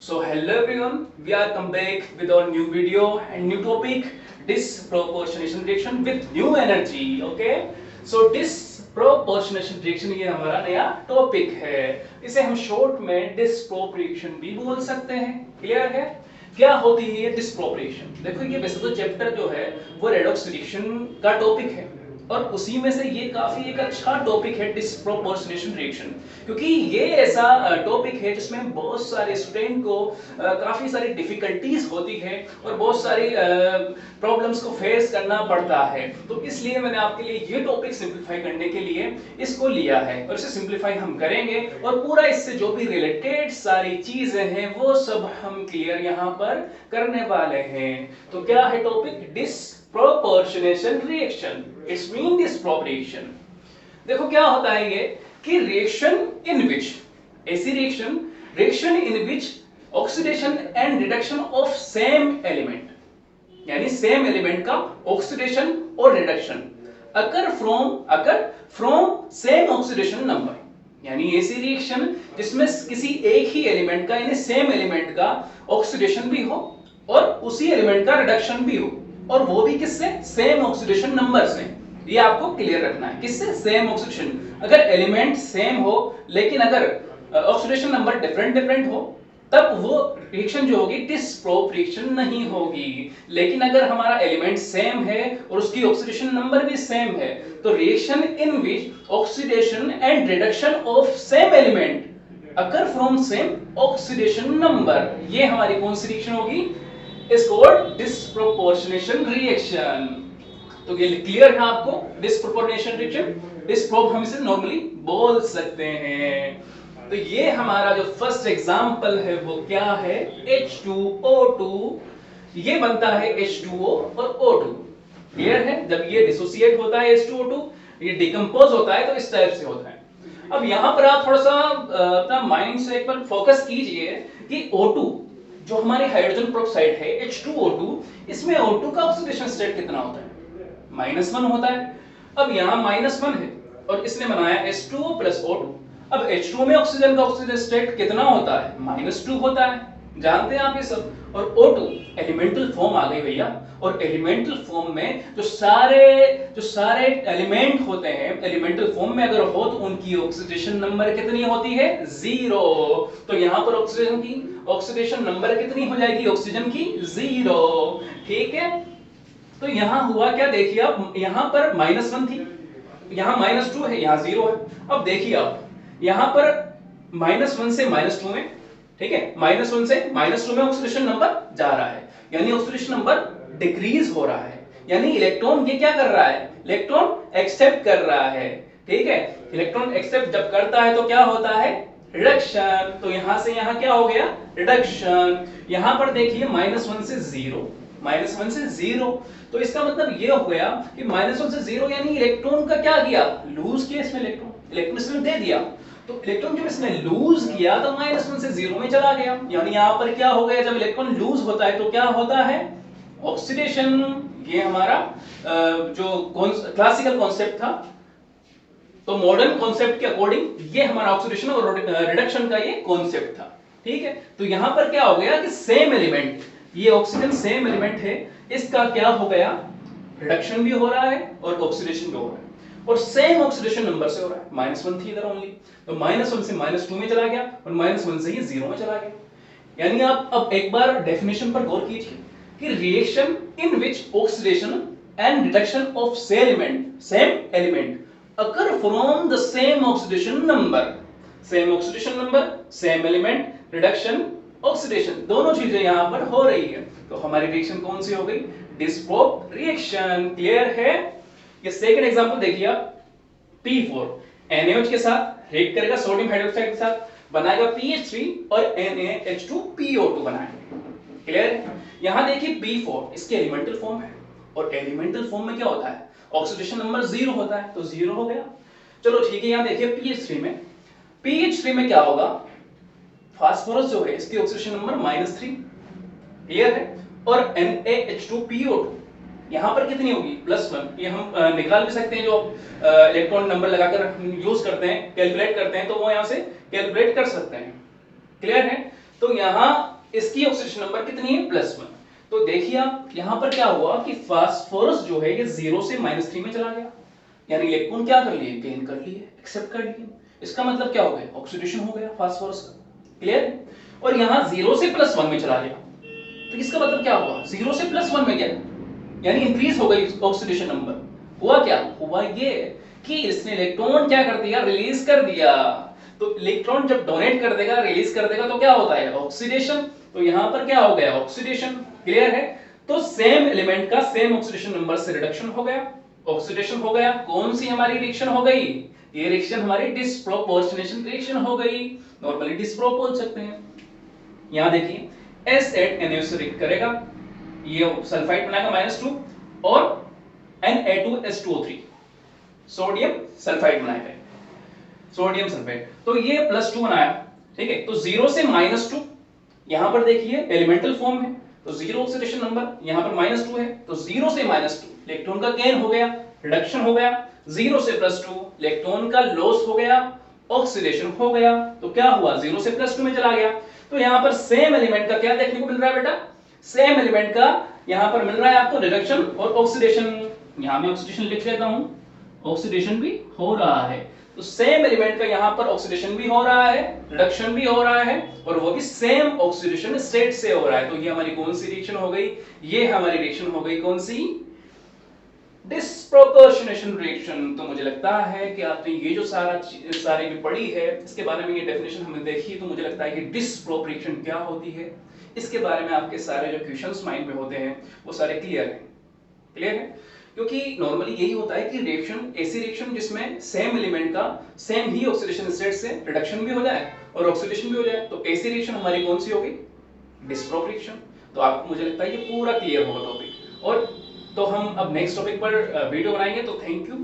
So hello everyone, we are come back with our new video and new topic, disproportionation reaction with new energy. Okay, so disproportionation reaction ये हमारा नया topic है. इसे हम short में disproportion भी बोल सकते हैं. क्लियर है? क्या होती है ये डिस्प्रोपोर्शन? देखो ये वैसे तो चैप्टर जो है वो रेडॉक्स रिएक्शन का टॉपिक है और उसी में से ये काफी एक अच्छा टॉपिक है डिस्प्रोपोर्शनेशन रिएक्शन, क्योंकि ये ऐसा टॉपिक है जिसमें बहुत सारे स्टूडेंट को काफी सारी डिफिकल्टीज होती है और बहुत सारी प्रॉब्लम्स को फेस करना पड़ता है. तो इसलिए मैंने आपके लिए ये टॉपिक सिंपलीफाई करने के लिए इसको लिया है और इसे सिंपलीफाई हम करेंगे और पूरा इससे जो भी रिलेटेड सारी चीजें हैं वो सब हम क्लियर यहाँ पर करने वाले हैं. तो क्या है topic? Disproportionation reaction. It's mean disproportion. देखो क्या होता है ये कि रिएक्शन इन विच ऐसी reaction in which oxidation and reduction of same element, यानी सेम एलिमेंट का ऑक्सीडेशन और reduction occur from same oxidation number, यानी ऐसी रिएक्शन जिसमें किसी एक ही एलिमेंट का यानी सेम एलिमेंट का ऑक्सीडेशन भी हो और उसी एलिमेंट का रिडक्शन भी हो, और वो भी किससे? सेम ऑक्सीडेशन नंबर से. ये आपको क्लियर रखना है. किससे? Same oxidation. अगर एलिमेंट सेम हो लेकिन अगर ऑक्सीडेशन नंबर डिफरेंट हो तब वो रिएक्शन जो होगी डिस्प्रोप रिएक्शन नहीं होगी. लेकिन अगर हमारा एलिमेंट सेम है और उसकी ऑक्सीडेशन नंबर भी सेम है तो reaction in which oxidation and reduction of same element occur from same oxidation number, ये हमारी कौन सी रिएक्शन होगी? Is called disproportionation reaction. तो ये क्लियर है आपको? डिस्प्रोपोर्शनेशन रिएक्शन, डिस्प्रोप हम इसे नॉर्मली बोल सकते हैं. तो ये हमारा जो फर्स्ट एग्जांपल है वो क्या है? H2O2. ये बनता है H2O और O2. क्लियर है? जब ये डिसोसिएट होता है H2O2, ये डिकम्पोज होता है तो इस टाइप से होता है. अब यहां पर आप थोड़ा सा अपना माइंड से एक बार फोकस कीजिए कि O2 जो हमारे हाइड्रोजन पेरोक्साइड है H2O2, इसमें O2 का ऑक्सीडेशन स्टेट कितना होता है? -1 होता है. अब यहाँ -1 है और इसने बनाया H2O + O2. अब H2O में ऑक्सीजन का ऑक्सीजन स्टेट कितना होता है? -2 होता है. जानते हैं आप ये सब. और O2 एलिमेंटल फॉर्म आ गई भैया, और एलिमेंटल फॉर्म में जो सारे एलिमेंट होते हैं एलिमेंटल फॉर्म में अगर हो तो उनकी ऑक्सीडेशन नंबर कितनी होती है? 0. तो यहाँ पर ऑक्सीडेशन नंबर कितनी हो जाएगी? ऑक्सीजन की 0. ठीक है. तो यहां हुआ क्या? देखिए अब यहां पर -1 थी, यहां -2 है, यहां 0 है. अब देखिए आप यहां पर -1 से -2 में, ठीक है, -1 से -2 में ऑक्सीडेशन नंबर जा रहा है, यानी ऑक्सीडेशन नंबर डिक्रीज हो रहा है. यानी इलेक्ट्रॉन ये क्या कर रहा है? इलेक्ट्रॉन एक्सेप्ट कर रहा है. ठीक है. इलेक्ट्रॉन एक्सेप्ट जब करता है तो क्या होता है? रिडक्शन. तो यहां से यहां क्या हो गया? रिडक्शन. यहां पर देखिए -1 से 0, तो इसका मतलब ये हो गया कि -1 से 0 यानी इलेक्ट्रॉन का क्या किया? लूज किया इसमें इलेक्ट्रॉन इसमें दे दिया. तो इलेक्ट्रॉन जब इसने लूज किया तो -1 से 0 में चला गया. यानी यहां पर क्या हो गया? जब इलेक्ट्रॉन लूज होता है तो क्या होता है? ऑक्सीडेशन. ये हमारा जो क्लासिकल कॉन्सेप्ट था, तो मॉडर्न कॉन्सेप्ट के अकॉर्डिंग ये हमारा ऑक्सीडेशन और रिडक्शन का ये कॉन्सेप्ट था. ठीक है. तो यहां पर क्या हो गया कि सेम एलिमेंट, ये ऑक्सीजन सेम एलिमेंट है, इसका क्या हो गया? रिडक्शन भी हो रहा है और ऑक्सीडेशन भी हो रहा है, और सेम ऑक्सीडेशन नंबर से हो रहा है. -1 थी इधर ओनली, तो -1 से -2 में चला गया और -1 से ये 0 में चला गया. यानी आप अब एक बार डेफिनेशन पर गौर कीजिए कि reaction in which oxidation and reduction of same element occur from the same oxidation number, same element, reduction, oxidation, दोनों चीजें यहां पर हो रही है. तो हमारी रिएक्शन कौन सी हो गई? डिस्प्रोप रिएक्शन. क्लियर है? ये सेकंड एग्जांपल देखिए आप. P4 NaOH के साथ रिएक्ट करेगा सोडियम हाइड्रोक्साइड के साथ, बनाएगा PH3 और NaH2PO2 बनाएगा. क्लियर है? यहां देखिए P4 इसके एलिमेंटल फॉर्म है, और एलिमेंटल फॉर्म में क्या होता है? ऑक्सीडेशन नंबर 0 होता है, तो 0 हो गया. चलो ठीक है. यहां देखिए PH3 में क्या होगा? फास्फोरस जो है इसकी ऑक्सीडेशन नंबर -3. क्लियर है? और NaH2PO2 यहां पर कितनी होगी? +1. ये हम निकाल भी सकते हैं, जो इलेक्ट्रॉन नंबर लगाकर यूज करते हैं, कैलकुलेट करते हैं, तो वो यहां से कैलकुलेट कर सकते हैं. क्लियर है? तो यहाँ इसकी ऑक्सीडेशन नंबर कितनी है +1। तो देखिए आप यहाँ पर क्या हुआ कि फास्फोरस जो है ये 0 से -3 में चला गया, यानी इलेक्ट्रॉन क्या कर लिए, गेन कर लिए, एक्सेप्ट कर लिए। इसका मतलब क्या हो गया, ऑक्सीडेशन हो गया फास्फोरस का। क्लियर। और यहाँ 0 से +1 में चला गया, तो इसका मतलब क्या हुआ, 0 से +1 में गया यानी इंक्रीज हो गई ऑक्सीडेशन नंबर। हुआ क्या, हुआ ये कि इसने इलेक्ट्रॉन क्या कर दिया, रिलीज कर दिया। तो इलेक्ट्रॉन जब डोनेट कर देगा, रिलीज कर देगा, तो क्या होता है, ऑक्सीडेशन। तो यहां पर क्या हो गया, ऑक्सीडेशन। क्लियर है। तो सेम एलिमेंट का सेम ऑक्सीडेशन नंबर से रिडक्शन हो गया, ऑक्सीडेशन हो गया। कौन सी हमारी रिएक्शन हो गई, ये रिएक्शन हमारी डिस्प्रोपोर्शनेशन रिएक्शन हो गई। नॉर्मली डिस्प्रो बोल सकते हैं। यहां देखिए S8Na से रिएक्ट करेगा, ये सल्फाइड बनाएगा -2 और Na2S2O3 सोडियम सल्फाइड बनाएगा, सोडियम सल्फाइड। तो ये +2 बनाया, ठीक है। तो 0 से -2, यहां पर देखिए एलिमेंटल फॉर्म है, तो 0 ऑक्सीडेशन नंबर, यहां पर -2 है, तो 0 से -2 इलेक्ट्रॉन का गेन हो गया, रिडक्शन हो गया। 0 से +2 इलेक्ट्रॉन का लॉस हो गया, ऑक्सीडेशन हो गया। तो क्या हुआ, 0 से +2 में चला गया। तो यहां पर सेम एलिमेंट का क्या देखने को मिल रहा है बेटा, सेम एलिमेंट का यहां पर मिल रहा है आपको रिडक्शन और ऑक्सीडेशन। यहां मैं ऑक्सीडेशन लिख लेता हूं, ऑक्सीडेशन भी हो रहा है। तो सेम एलिमेंट का यहां पर ऑक्सीडेशन भी हो रहा है, रिडक्शन भी हो रहा है, और वो भी सेम ऑक्सीडेशन स्टेट से हो रहा है। तो ये हमारी कौन सी रिएक्शन हो गई, ये हमारी रिएक्शन हो गई कौन सी, डिस्प्रोपोर्शनेशन रिएक्शन। तो मुझे लगता है कि आपने ये जो सारी भी पढ़ी है, इसके बारे में ये डेफिनेशन हमने देखी, तो मुझे लगता है कि डिस्प्रोप रिएक्शन क्या होती है, इसके बारे में आपके सारे जो क्वेश्चंस माइंड में होते हैं वो सारे क्लियर हैं। क्लियर है। क्योंकि नॉर्मली यही होता है कि रिएक्शन, ऐसी रिएक्शन जिसमें सेम एलिमेंट का सेम ही ऑक्सीडेशन स्टेट से रिडक्शन भी हो जाए और ऑक्सीडेशन भी हो जाए, तो ऐसी रिएक्शन हमारी कौन सी होगी, डिस्प्रोप रिएक्शन। तो आपको मुझे लगता है ये पूरा क्लियर होगा टॉपिक। और तो हम अब नेक्स्ट टॉपिक पर वीडियो बनाएंगे। तो थैंक यू।